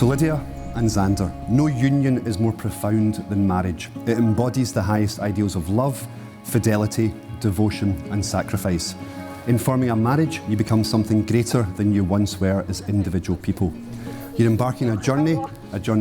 So Lydia and Zander, no union is more profound than marriage. It embodies the highest ideals of love, fidelity, devotion and sacrifice. In forming a marriage, you become something greater than you once were as individual people. You're embarking on a journey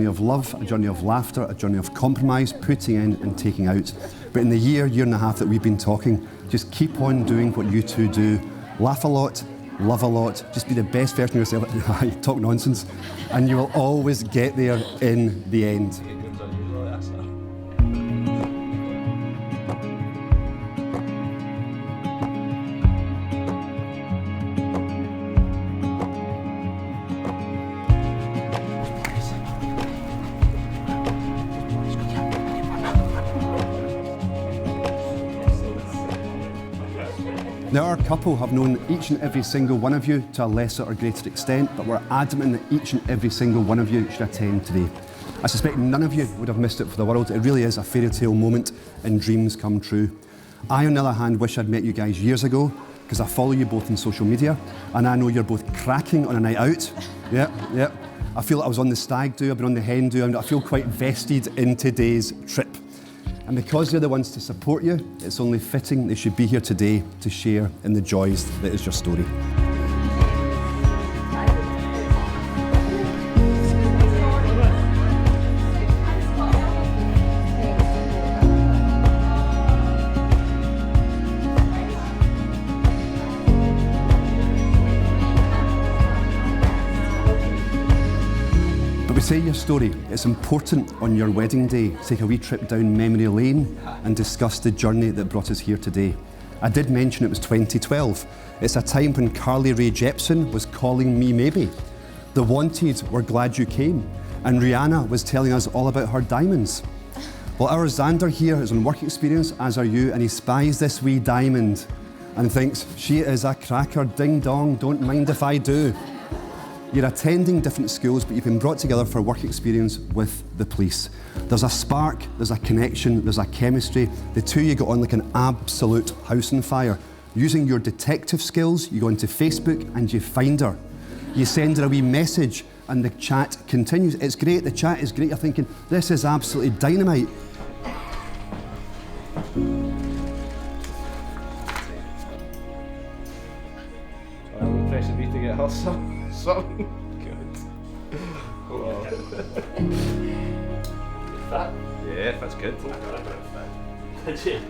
of love, a journey of laughter, a journey of compromise, putting in and taking out. But in the year and a half that we've been talking, just keep on doing what you two do. Laugh a lot, love a lot, just be the best version of yourself. Talk nonsense. And you will always get there in the end. Now, our couple have known each and every single one of you to a lesser or greater extent, but we're adamant that each and every single one of you should attend today. I suspect none of you would have missed it for the world. It really is a fairy tale moment and dreams come true. I, on the other hand, wish I'd met you guys years ago, because I follow you both on social media, and I know you're both cracking on a night out. Yeah. I feel like I was on the stag do, I've been on the hen do, and I feel quite vested in today's trip. And because they're the ones to support you, it's only fitting they should be here today to share in the joys that is your story. Say your story. It's important on your wedding day to take a wee trip down memory lane and discuss the journey that brought us here today. I did mention it was 2012. It's a time when Carly Rae Jepsen was calling me maybe. The Wanted were glad you came, and Rihanna was telling us all about her diamonds. Well, our Zander here is on work experience, as are you, and he spies this wee diamond and thinks, she is a cracker, ding dong, don't mind if I do. You're attending different schools, but you've been brought together for work experience with the police. There's a spark, there's a connection, there's a chemistry. The two of you got on like an absolute house on fire. Using your detective skills, you go into Facebook and you find her. You send her a wee message and the chat continues. It's great, the chat is great. You're thinking, this is absolutely dynamite. I'm pressing me to get her something good. Wow. That? Yeah, that's good.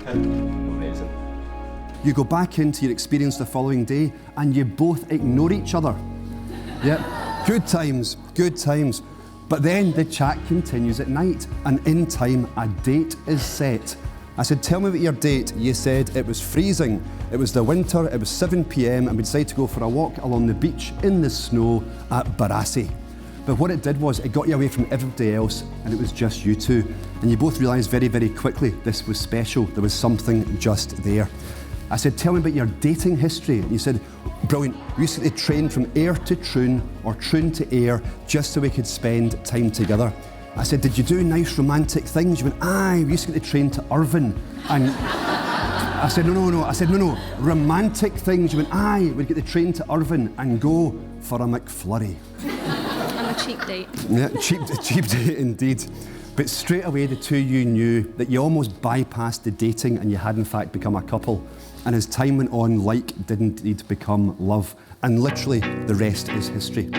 Amazing. You go back into your experience the following day and you both ignore each other. Yeah, good times. But then the chat continues at night, and in time a date is set. I said, tell me about your date. You said it was freezing. It was the winter, it was 7 p.m. and we decided to go for a walk along the beach in the snow at Barassi. But what it did was it got you away from everybody else and it was just you two. And you both realised very, very quickly this was special. There was something just there. I said, tell me about your dating history. And you said, brilliant. We used to train from air to troon or troon to air just so we could spend time together. I said, did you do nice romantic things? You went, aye, we used to get the train to Irvine. And I said, no. I said, no, romantic things. You went, aye, we'd get the train to Irvine and go for a McFlurry. And a cheap date. Yeah, cheap date indeed. But straight away, the two of you knew that you almost bypassed the dating and you had in fact become a couple. And as time went on, like did indeed become love. And literally, the rest is history.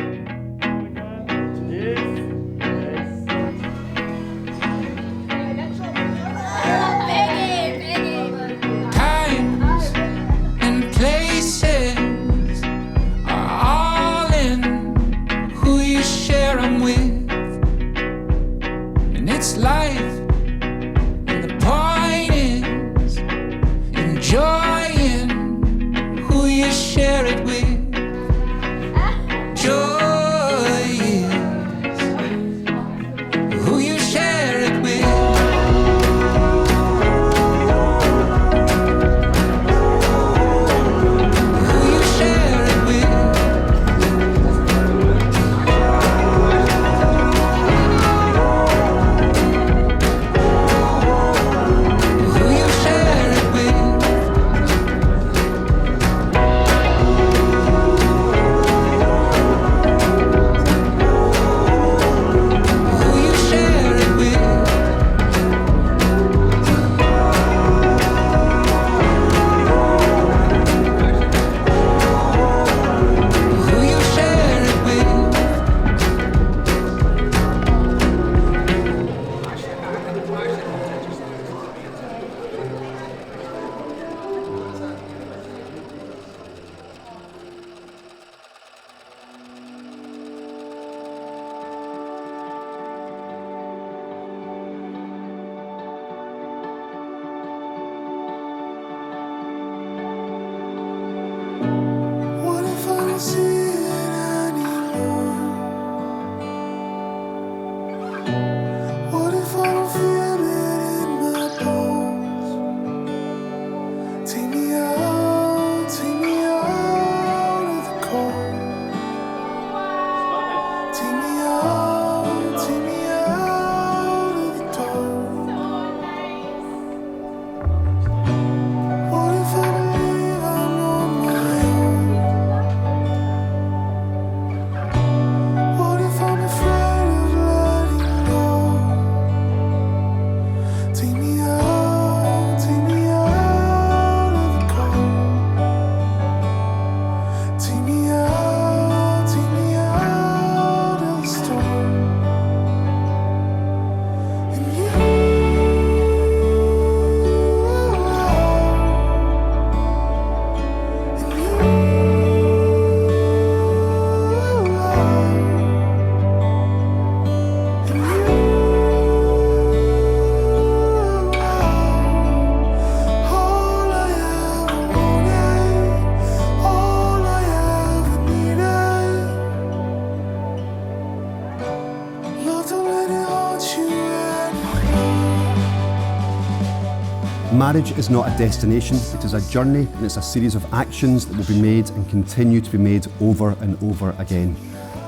Marriage is not a destination, it is a journey, and it's a series of actions that will be made and continue to be made over and over again.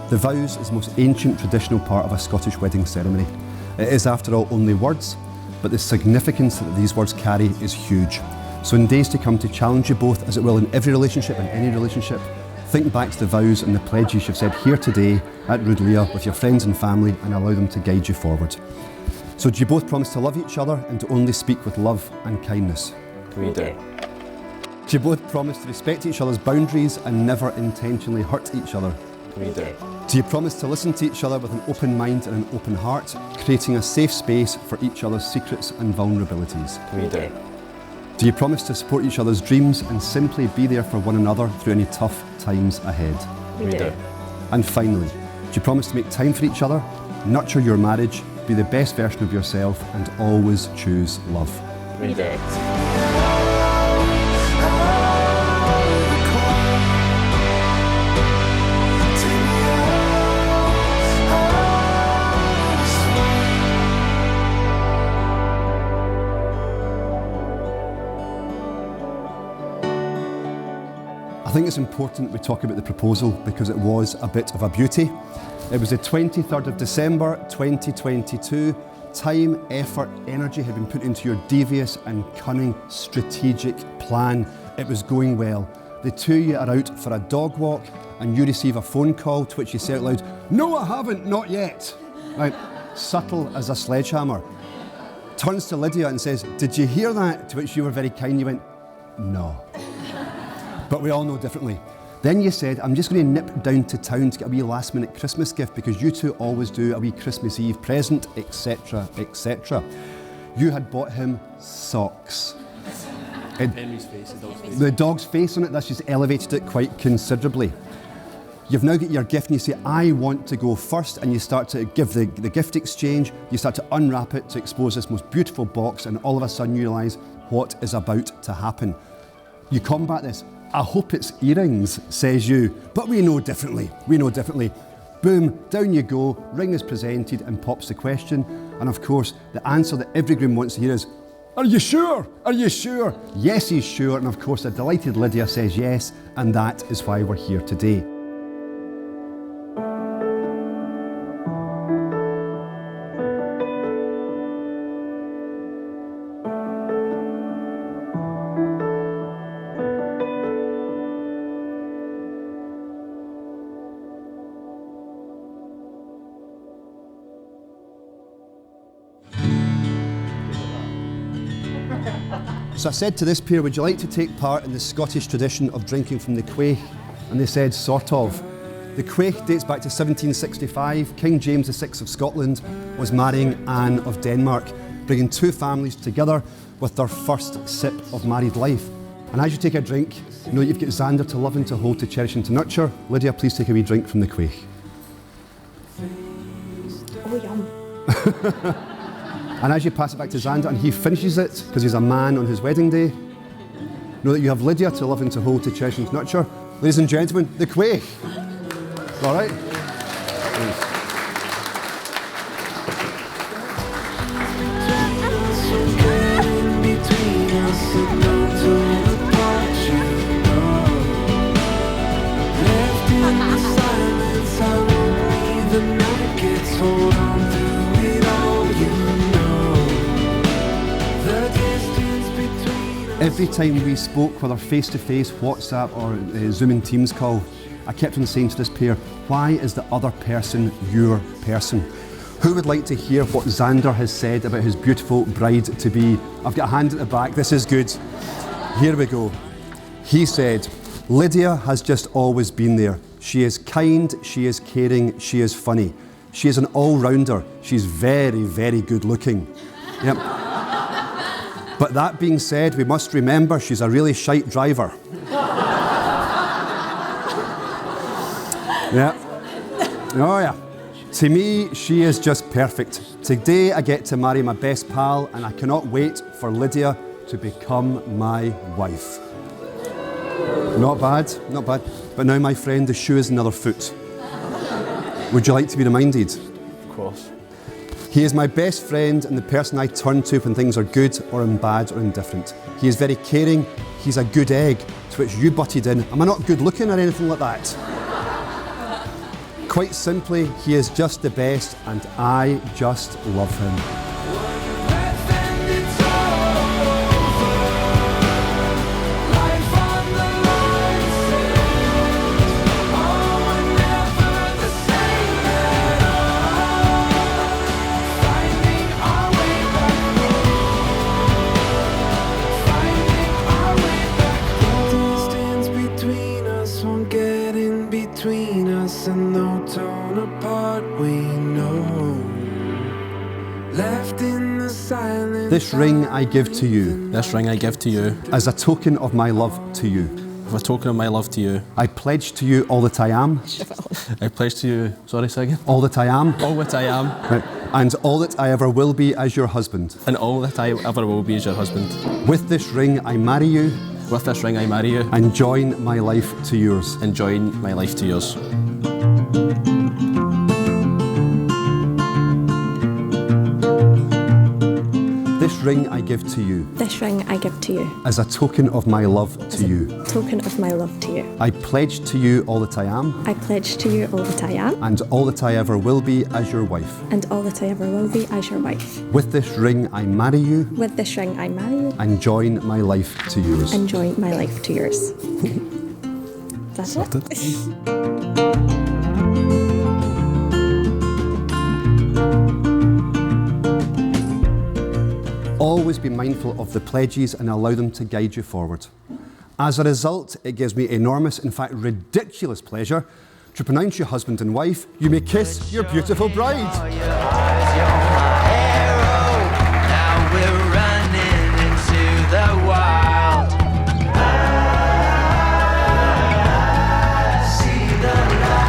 The vows is the most ancient traditional part of a Scottish wedding ceremony. It is, after all, only words, but the significance that these words carry is huge. So in days to come, to challenge you both, as it will in every relationship and any relationship, think back to the vows and the pledges you've said here today at Rudlia with your friends and family, and allow them to guide you forward. So do you both promise to love each other and to only speak with love and kindness? We do. Do you both promise to respect each other's boundaries and never intentionally hurt each other? We do. Do you promise to listen to each other with an open mind and an open heart, creating a safe space for each other's secrets and vulnerabilities? We do. Do you promise to support each other's dreams and simply be there for one another through any tough times ahead? We do. And finally, do you promise to make time for each other, nurture your marriage, be the best version of yourself, and always choose love? We do. I think it's important we talk about the proposal because it was a bit of a beauty. It was the 23rd of December 2022. Time, effort, energy had been put into your devious and cunning strategic plan. It was going well. The two of you are out for a dog walk and you receive a phone call to which you say out loud, "No, I haven't, not yet." Right, subtle as a sledgehammer. Turns to Lydia and says, "Did you hear that?" To which you were very kind, you went, "No." But we all know differently. Then you said, "I'm just going to nip down to town to get a wee last minute Christmas gift because you two always do a wee Christmas Eve present, etc, etc. You had bought him socks. Henry's face, the dog's face. The dog's face on it, that's just elevated it quite considerably. You've now got your gift and you say, "I want to go first," and you start to give the gift exchange, you start to unwrap it to expose this most beautiful box, and all of a sudden you realise what is about to happen. You combat this. "I hope it's earrings," says you, but we know differently. We know differently. Boom, down you go, ring is presented and pops the question. And of course, the answer that every groom wants to hear is, "Are you sure? Are you sure?" Yes, he's sure. And of course, a delighted Lydia says yes. And that is why we're here today. So I said to this pair, "Would you like to take part in the Scottish tradition of drinking from the quaich?" And they said, "Sort of." The quaich dates back to 1765. King James VI of Scotland was marrying Anne of Denmark, bringing two families together with their first sip of married life. And as you take a drink, you know you've got Zander to love and to hold, to cherish and to nurture. Lydia, please take a wee drink from the quaich. Oh, yum. And as you pass it back to Zander and he finishes it, because he's a man on his wedding day, know that you have Lydia to love and to hold, to cherish and to nurture. Ladies and gentlemen, the quaich. All right? Every time we spoke, whether face-to-face, WhatsApp or Zoom and Teams call, I kept on saying to this pair, why is the other person your person? Who would like to hear what Zander has said about his beautiful bride-to-be? I've got a hand at the back, this is good. Here we go. He said, "Lydia has just always been there. She is kind, she is caring, she is funny. She is an all-rounder. She's very, very good looking." Yep. But that being said, we must remember she's a really shite driver. Yeah. Oh yeah. To me, she is just perfect. Today I get to marry my best pal and I cannot wait for Lydia to become my wife. Not bad, not bad. But now, my friend, the shoe is another foot. Would you like to be reminded? Of course. He is my best friend and the person I turn to when things are good or bad or indifferent. He is very caring. He's a good egg, to which you butted in. Am I not good looking or anything like that? Quite simply, he is just the best and I just love him. And no torn apart, we know. Left in the silence. This ring I give to you. This ring I give to you. As a token of my love to you. As a token of my love to you. I pledge to you all that I am. I pledge to you, sorry, say again. All that I am. All that I am. Right. And all that I ever will be as your husband. And all that I ever will be as your husband. With this ring I marry you. With this ring I marry you. And join my life to yours. And join my life to yours. This ring I give to you. This ring I give to you. As a token of my love to you. Token of my love to you. I pledge to you all that I am. I pledge to you all that I am. And all that I ever will be as your wife. And all that I ever will be as your wife. With this ring I marry you. With this ring I marry you. And join my life to yours. And join my life to yours. That's it. Always be mindful of the pledges and allow them to guide you forward. As a result, it gives me enormous, in fact ridiculous pleasure to pronounce you husband and wife. You may kiss your beautiful bride. Now we're running into the wild. I see the light.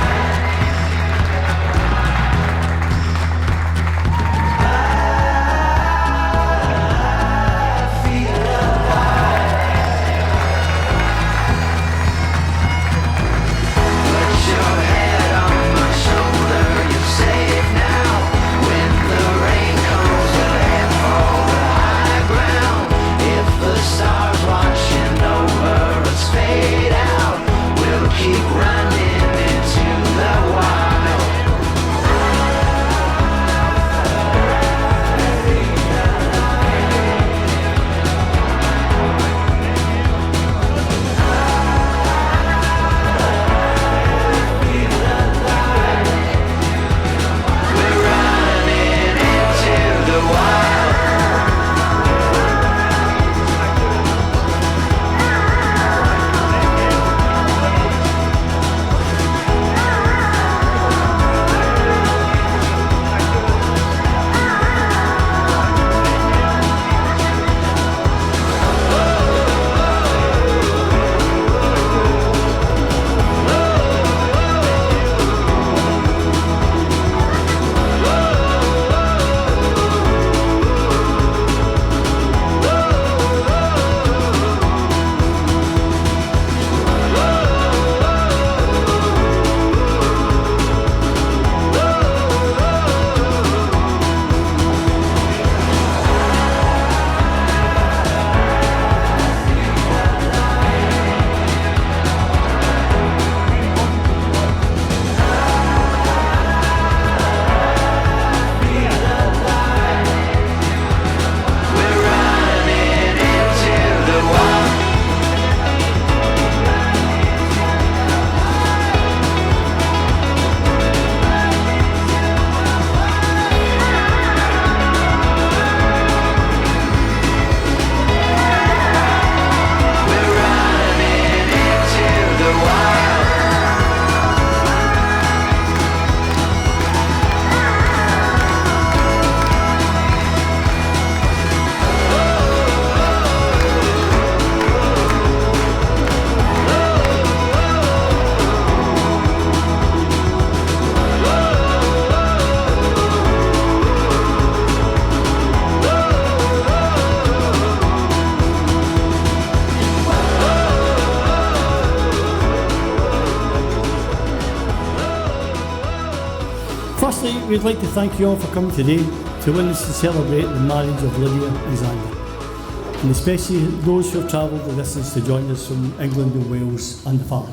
Firstly, we'd like to thank you all for coming today to witness and celebrate the marriage of Lydia and Zander, and especially those who have travelled the distance to join us from England and Wales and the Far.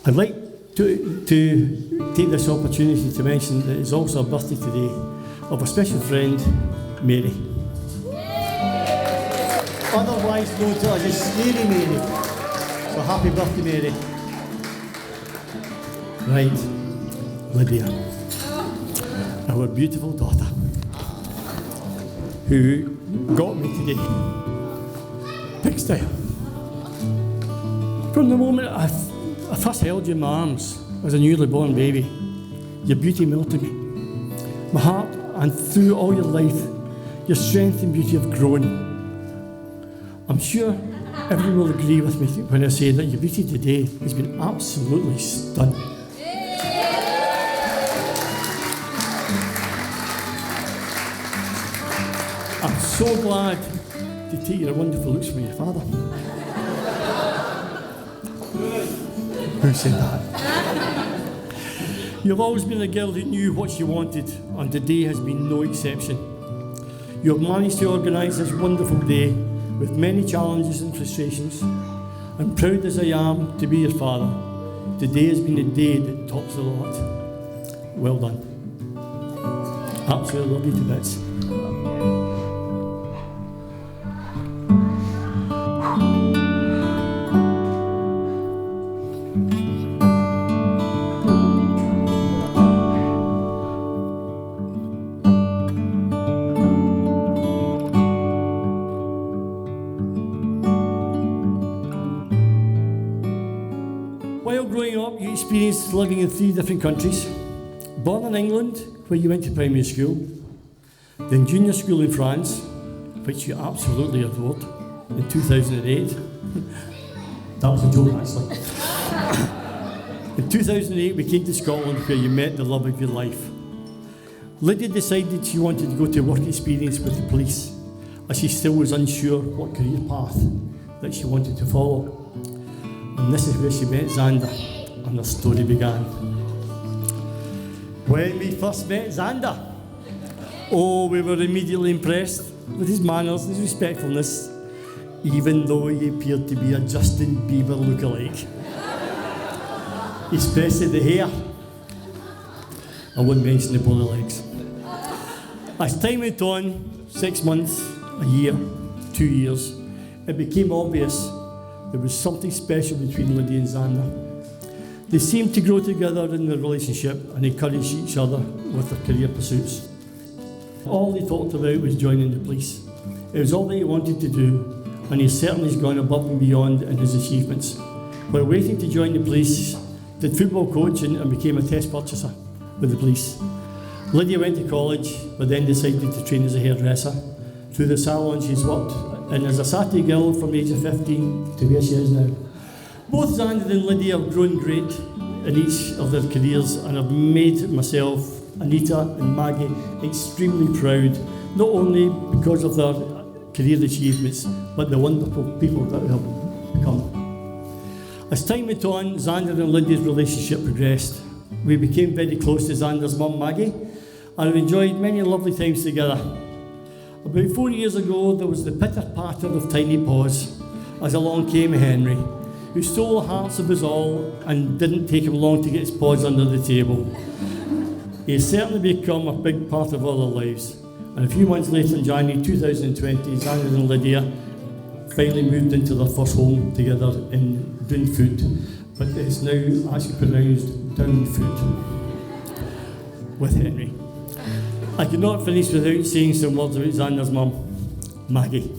I'd like to take this opportunity to mention that it's also a birthday today of a special friend, Mary. Otherwise known to us as Scary Mary. So happy birthday, Mary. Right, Lydia, our beautiful daughter, who got me today. Big style. From the moment I first held you in my arms as a newly born baby, your beauty melted me. My heart, and through all your life, your strength and beauty have grown. I'm sure everyone will agree with me when I say that your beauty today has been absolutely stunning. I'm so glad to take your wonderful looks from your father. Who said that? You've always been a girl who knew what she wanted, and today has been no exception. You have managed to organise this wonderful day with many challenges and frustrations, and proud as I am to be your father, today has been a day that tops the lot. Well done. Absolutely love you to bits. While growing up, you experienced living in 3 different countries. Born in England, where you went to primary school, then junior school in France, which you absolutely adored, in 2008. That was a joke, actually. In 2008, we came to Scotland, where you met the love of your life. Lydia decided she wanted to go to work experience with the police, as she still was unsure what career path that she wanted to follow. And this is where she met Zander, and the story began. When we first met Zander, oh, we were immediately impressed with his manners and his respectfulness, even though he appeared to be a Justin Bieber lookalike. Especially the hair. I wouldn't mention the bullet legs. As time went on, 6 months, a year, 2 years, it became obvious there was something special between Lydia and Zander. They seemed to grow together in their relationship and encourage each other with their career pursuits. All they talked about was joining the police. It was all that he wanted to do, and he certainly has gone above and beyond in his achievements. While waiting to join the police, did football coaching and became a test purchaser with the police. Lydia went to college, but then decided to train as a hairdresser. Through the salon she's worked in as a Saturday girl from the age of 15 to where she is now. Both Zander and Lydia have grown great in each of their careers and have made myself, Anita and Maggie extremely proud, not only because of their career achievements, but the wonderful people that they have become. As time went on, Zander and Lydia's relationship progressed. We became very close to Zander's mum, Maggie, and have enjoyed many lovely times together. About 4 years ago, there was the pitter-patter of tiny paws as along came Henry, who stole the hearts of us all and didn't take him long to get his paws under the table. He has certainly become a big part of all our lives. And a few months later, in January 2020, Zander and Lydia finally moved into their first home together in Doonfoot, but it's now actually pronounced Downfoot with Henry. I could not finish without saying some words about Zander's mum, Maggie.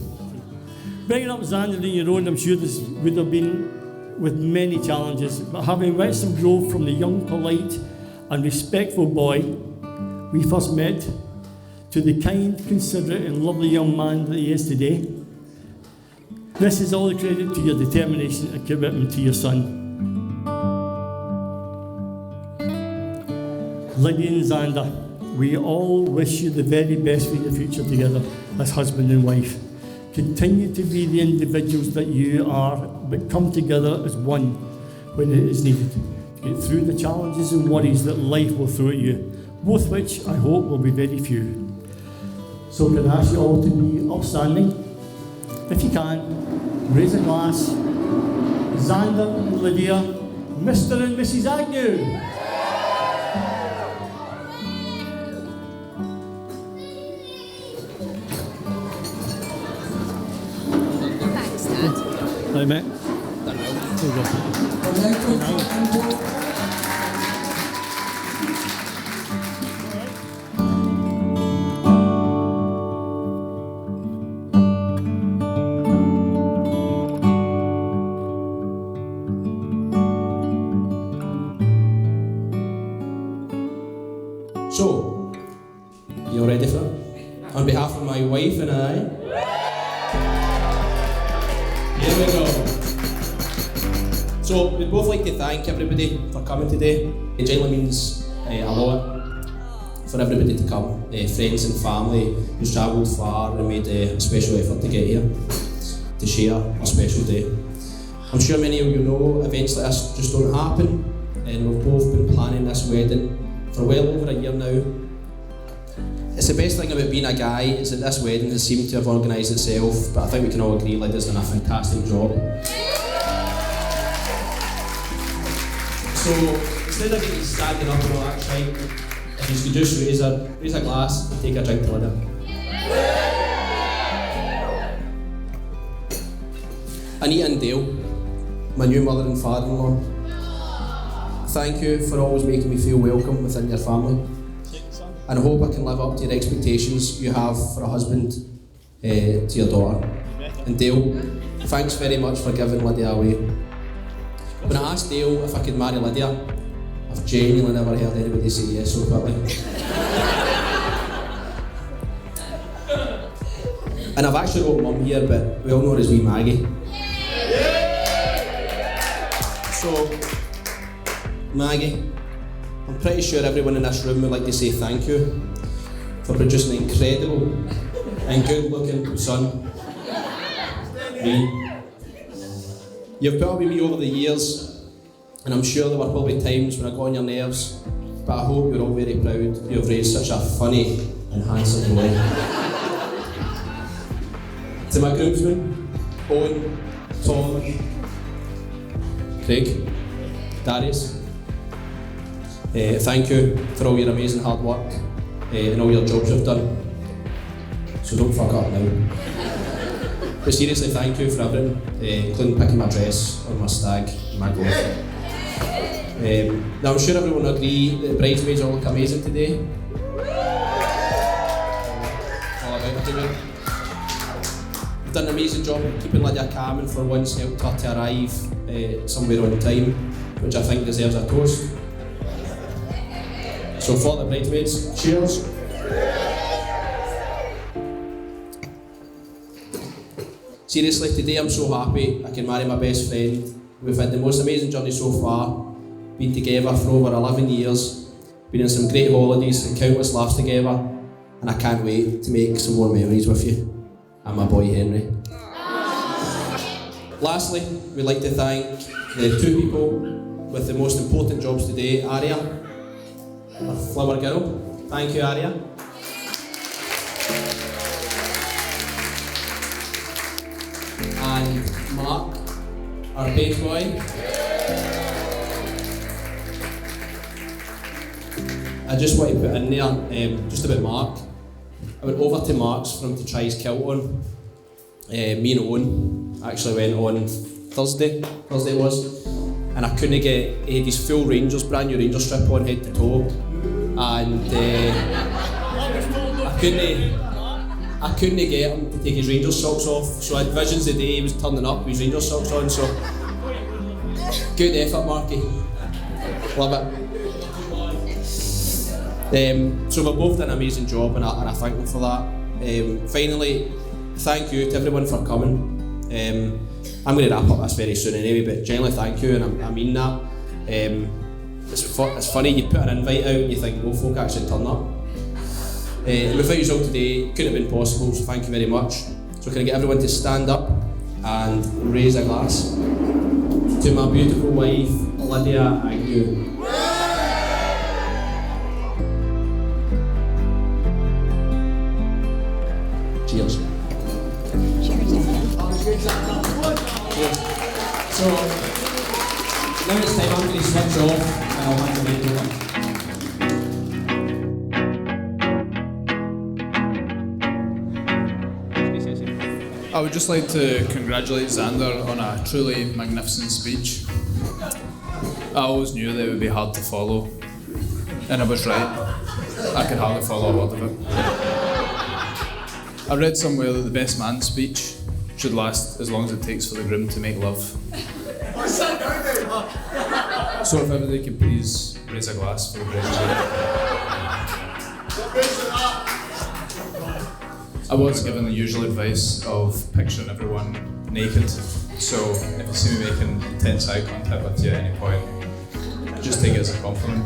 Bringing up Zander on your own, I'm sure this would have been with many challenges, but having watched him grow from the young, polite and respectful boy we first met to the kind, considerate and lovely young man that he is today, this is all the credit to your determination and commitment to your son. Lydia and Zander, we all wish you the very best for your future together as husband and wife. Continue to be the individuals that you are, but come together as one when it is needed to get through the challenges and worries that life will throw at you, both which I hope will be very few. So can I ask you all to be upstanding? If you can, raise a glass. Zander and Lydia, Mr. and Mrs. Agnew. Thanks, Dad. Right, mate. There you go. So, you all ready for it? On behalf of my wife and I, here we go. So, we'd both like to thank everybody for coming today. It genuinely means a lot for everybody to come, friends and family who's travelled far and made a special effort to get here to share a special day. I'm sure many of you know events like this just don't happen, and we've both been planning this wedding for well over a year now. It's the best thing about being a guy is that this wedding has seemed to have organised itself, but I think we can all agree Lydia's done a fantastic job. So instead of getting standing up and all that shite, if you could just raise a glass and take a drink to Lydia. Anita and Dale, my new mother and father-in-law, thank you for always making me feel welcome within your family. And I hope I can live up to your expectations you have for a husband to your daughter. And Dale, thanks very much for giving Lydia away. When I asked Dale if I could marry Lydia, I've genuinely never heard anybody say yes so quickly. And I've actually wrote Mum here, but we all know her as wee Maggie. So, Maggie, I'm pretty sure everyone in this room would like to say thank you for producing an incredible and good-looking son. Me. You've put up with me over the years, and I'm sure there were probably times when I got on your nerves, but I hope you're all very proud you have raised such a funny and handsome boy. To my groomsmen, Owen, Tom, Craig, Darius, thank you for all your amazing hard work and all your jobs you've done. So don't fuck up now. But seriously, thank you for everything, including picking my dress on my stag and my golf. Now I'm sure everyone will agree that the bridesmaids all look amazing today. All about it, today. You've done an amazing job of keeping Lydia calm and for once helped her to arrive somewhere on time, which I think deserves a toast. So for the bridesmaids, cheers. Seriously, today I'm so happy I can marry my best friend. We've had the most amazing journey so far, been together for over 11 years, been on some great holidays and countless laughs together, and I can't wait to make some more memories with you and my boy Henry. Lastly, we'd like to thank the two people with the most important jobs today, Aria, our flower girl. Thank you, Aria. And Mark, our bass boy. I just want to put in there, just about Mark. I went over to Mark's for him to try his kilt on. Me and Owen actually went on Thursday it was, and I couldn't get, he had his full Rangers, brand new Rangers strip on head to toe, and I couldn't get him to take his Rangers socks off, so I had visions the day he was turning up with his Rangers socks on, so good effort, Marky. Love it. So we've both done an amazing job, and I thank them for that. Finally, thank you to everyone for coming. I'm going to wrap up this very soon anyway, but generally thank you, and I mean that. It's funny, you put an invite out and you think, well, folk actually turn up. Without you all today, it couldn't have been possible, so thank you very much. So can I get everyone to stand up and raise a glass to my beautiful wife, Lydia Agnew. I would just like to congratulate Zander on a truly magnificent speech. I always knew that it would be hard to follow, and I was right. I could hardly follow a word of it. I read somewhere that the best man speech should last as long as it takes for the groom to make love. So if everybody could please raise a glass for the bride. I was given the usual advice of picturing everyone naked, so if you see me making intense eye contact with you at any point, just take it as a compliment.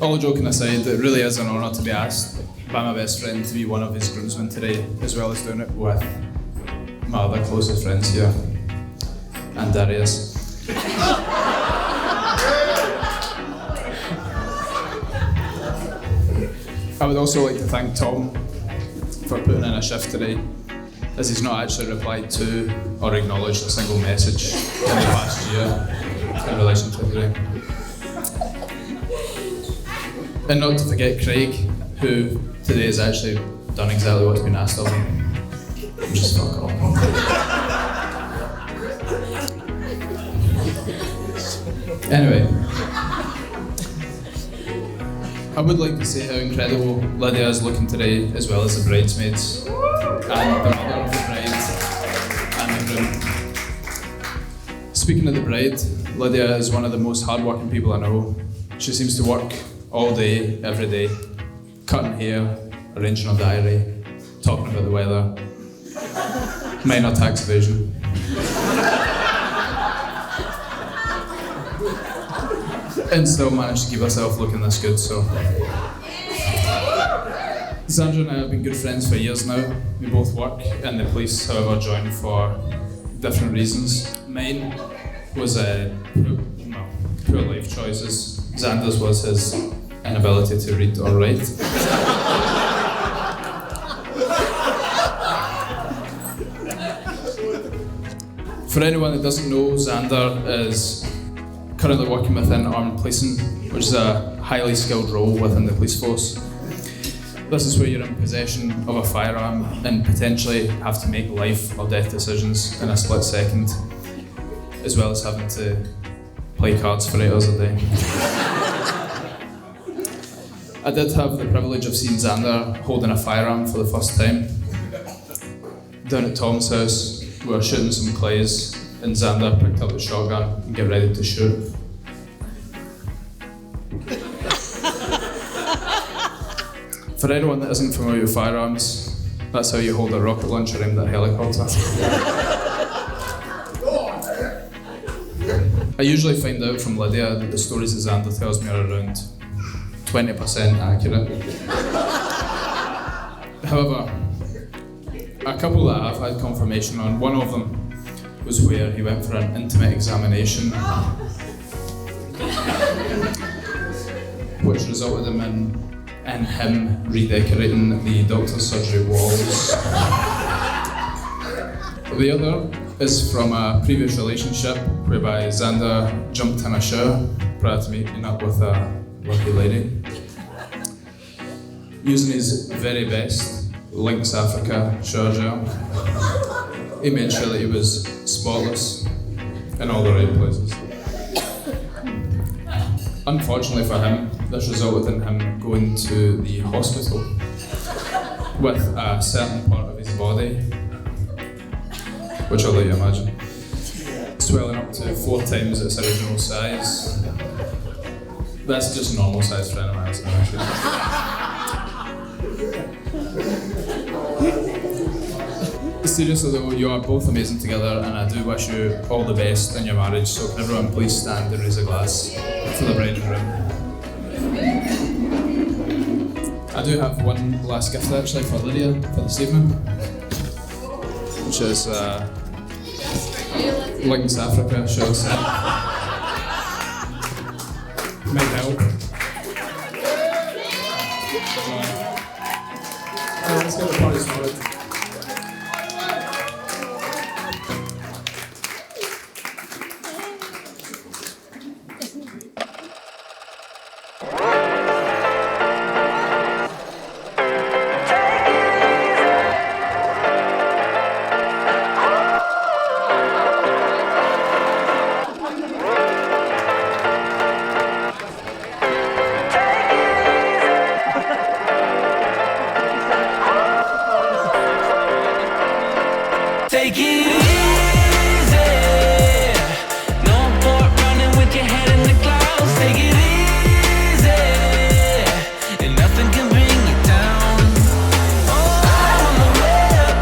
All joking aside, it really is an honour to be asked by my best friend to be one of his groomsmen today, as well as doing it with my other closest friends here, and Darius. I would also like to thank Tom for putting in a shift today, as he's not actually replied to or acknowledged a single message in the past year in relation to today. And not to forget Craig, who today has actually done exactly what's been asked of him. Just fuck off. Anyway, I would like to say how incredible Lydia is looking today, as well as the bridesmaids, and the mother of the bride, and the groom. Speaking of the bride, Lydia is one of the most hardworking people I know. She seems to work all day, every day, cutting hair, arranging her diary, talking about the weather, minor tax evasion. And still managed to keep herself looking this good, so. Sandra and I have been good friends for years now. We both work in the police, however joined for different reasons. Mine was poor life choices. Xander's was his inability to read or write. For anyone that doesn't know, Zander is currently working within armed policing, which is a highly skilled role within the police force. This is where you're in possession of a firearm and potentially have to make life or death decisions in a split second, as well as having to play cards for 8 hours a day. I did have the privilege of seeing Zander holding a firearm for the first time. Down at Tom's house, we were shooting some clays, and Zander picked up the shotgun and get ready to shoot. For anyone that isn't familiar with firearms, that's how you hold a rocket launcher aimed at a helicopter. I usually find out from Lydia that the stories that Zander tells me are around 20% accurate. However, a couple that I've had confirmation on, one of them was where he went for an intimate examination, which resulted in him redecorating the doctor's surgery walls. The other is from a previous relationship whereby Zander jumped in a shower prior to meeting up with a lucky lady. Using his very best Lynx Africa shower gel, he made sure that he was spotless in all the right places. Unfortunately for him, this resulted in him going to the hospital with a certain part of his body, which I'll let you imagine, swelling up to 4 times its original size. That's just normal size for anyone else, actually. Seriously though, you are both amazing together, and I do wish you all the best in your marriage, so can everyone please stand and raise a glass for the bride and groom. I do have one last gift actually for Lydia for this evening, which is Lynx Africa show set. Might help. Let's get the party started. Take it easy. No more running with your head in the clouds. Take it easy, and nothing can bring you down. Oh, on the way up.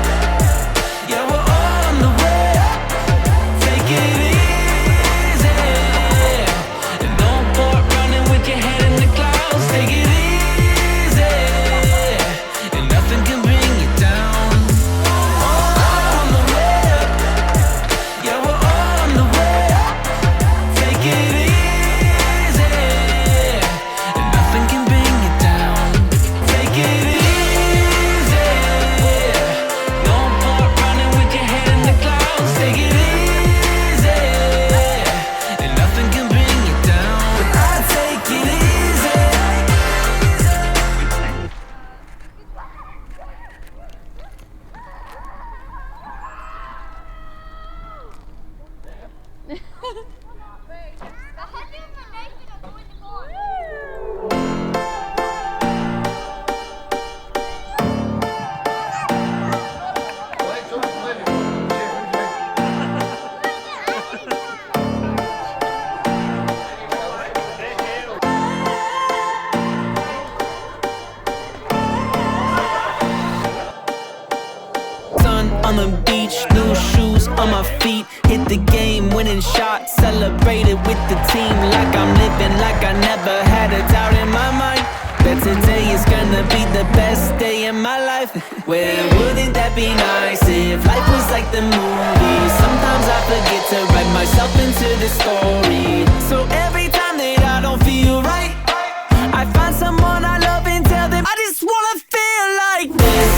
Yeah, we're on the way up. Take it easy, and no more running with your head in the clouds. Take it easy, and nothing can bring you down. On the beach, new shoes on my feet. Hit the game, winning shot, celebrated with the team. Like I'm living, like I never had a doubt in my mind. That today is gonna be the best day in my life. Well, wouldn't that be nice if life was like the movies? Sometimes I forget to write myself into the story. So every time that I don't feel right, I find someone I love and tell them I just wanna feel like this.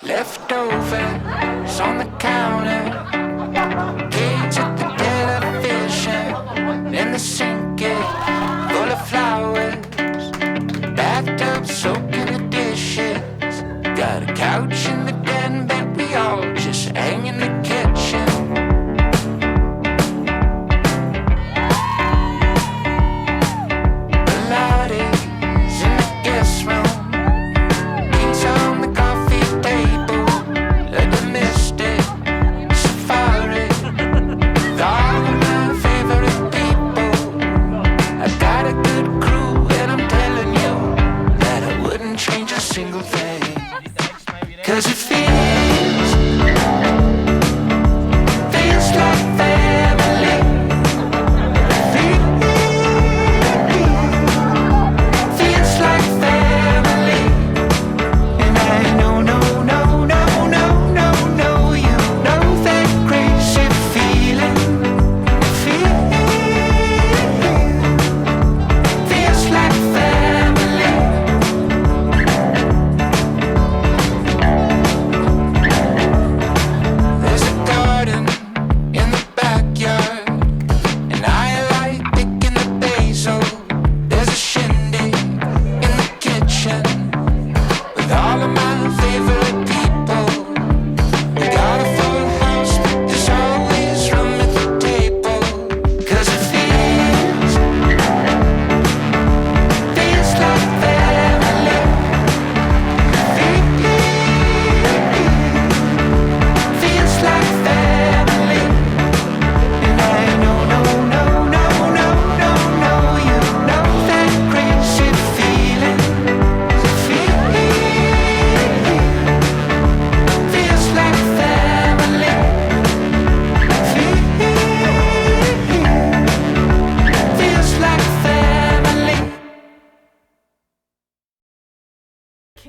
Leftovers on the counter, cage at the television, in the sink full of flowers, bathtub soaking the dishes. Got a couch in the den, but we all just hang in the kitchen. Pilates in the guest room. Mystic, so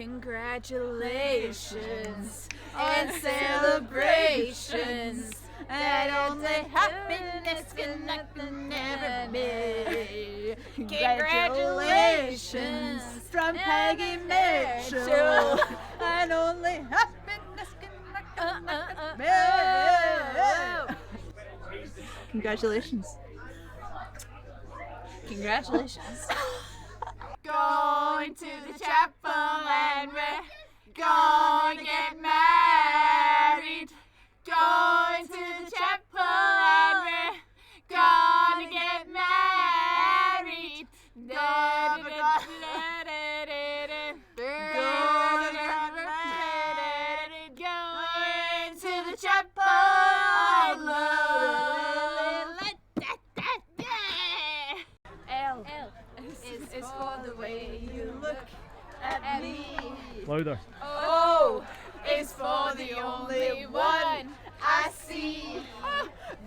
Congratulations and celebrations. And only happiness can never be. Congratulations from Peggy Mitchell. And only happiness can never be. Congratulations. Congratulations. Going to the chapel and we're going to get married. Going to the chapel and we're gonna get married. Going to the chapel of love. L is for the way you look at me. Louder. O is for the only one I see.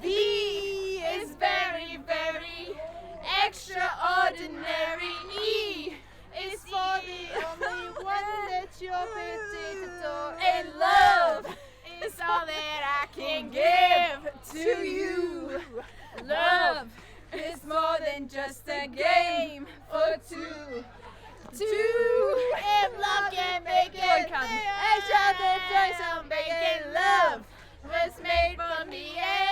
V is very, very extraordinary. E is for the only one that you're pretty to adore. And love is all that I can give to you. Love is more than just a game for two. If love can make it, I shall the choice of making love was made for me and